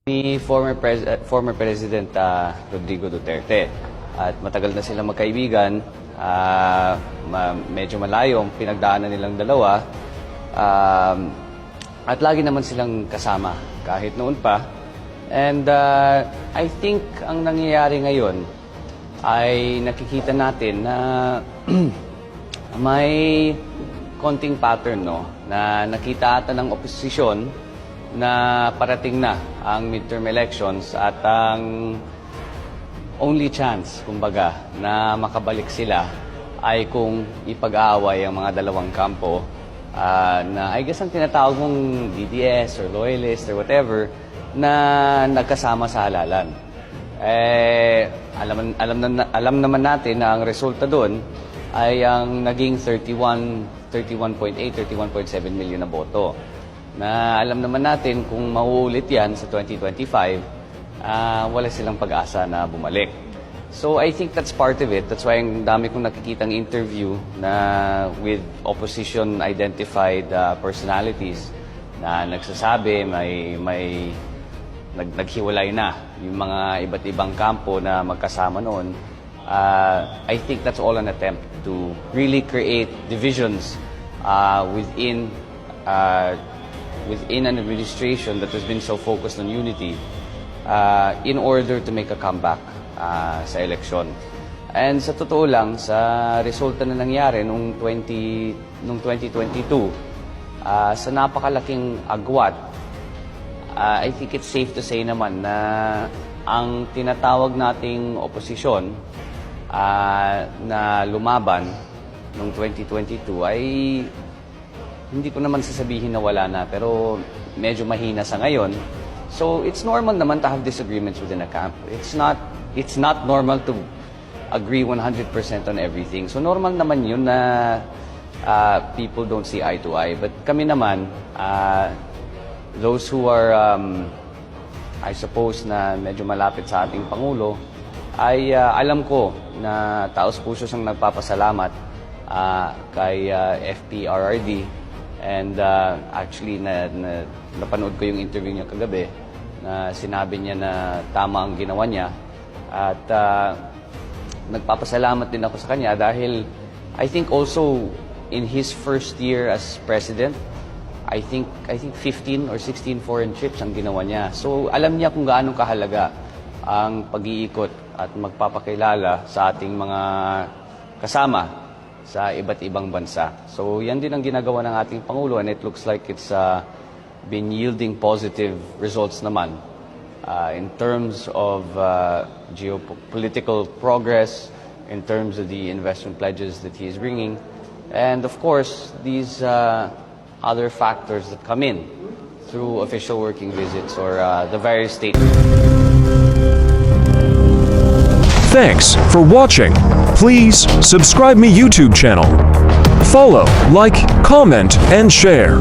ni former President Rodrigo Duterte. At matagal na silang magkaibigan, medyo malayo ang pinagdaanan nilang dalawa. At lagi naman silang kasama kahit noon pa. And I think ang nangyayari ngayon ay nakikita natin na may konting pattern, no, na nakita ata ng oposisyon na parating na ang midterm elections at ang only chance, kumbaga, na makabalik sila ay kung ipag-aaway ang mga dalawang kampo na I guess ang tinatawag mong DDS or loyalist or whatever na nagkasama sa halalan. Alam naman natin na ang resulta doon ay ang naging 31.8, 31.7 million na boto. Na alam naman natin kung mauulit yan sa 2025, wala silang pag-asa na bumalik. So I think that's part of it. That's why ang dami kong nakikitang interview na with opposition identified personalities na nagsasabi may naghiwalay na yung mga iba't ibang kampo na magkasama noon. I think that's all an attempt to really create divisions within an administration that has been so focused on unity in order to make a comeback sa eleksyon. And sa totoo lang, sa resulta na nangyari nung 2022, sa napakalaking agwat, I think it's safe to say naman na ang tinatawag nating oposisyon na lumaban nung 2022 ay hindi ko naman sasabihin na wala na, pero medyo mahina sa ngayon. So it's normal naman to have disagreements within a camp. It's not normal to agree 100% on everything. So normal naman yun na people don't see eye to eye. But kami naman, those who are, I suppose, na medyo malapit sa ating Pangulo, ay alam ko na taos-puso siyang nagpapasalamat kay FPRRD. And actually, napanood ko yung interview niya kagabi na sinabi niya na tama ang ginawa niya. At nagpapasalamat din ako sa kanya dahil I think also in his first year as president, I think 15 or 16 foreign trips ang ginawa niya. So alam niya kung gaano kahalaga ang pag-iikot at magpapakilala sa ating mga kasama sa iba't ibang bansa. So yan din ang ginagawa ng ating Pangulo, and it looks like it's been yielding positive results naman in terms of geopolitical progress, in terms of the investment pledges that he is bringing, and of course these other factors that come in through official working visits or the various state. Thanks for watching. Please subscribe my YouTube channel. Follow, like, comment, and share.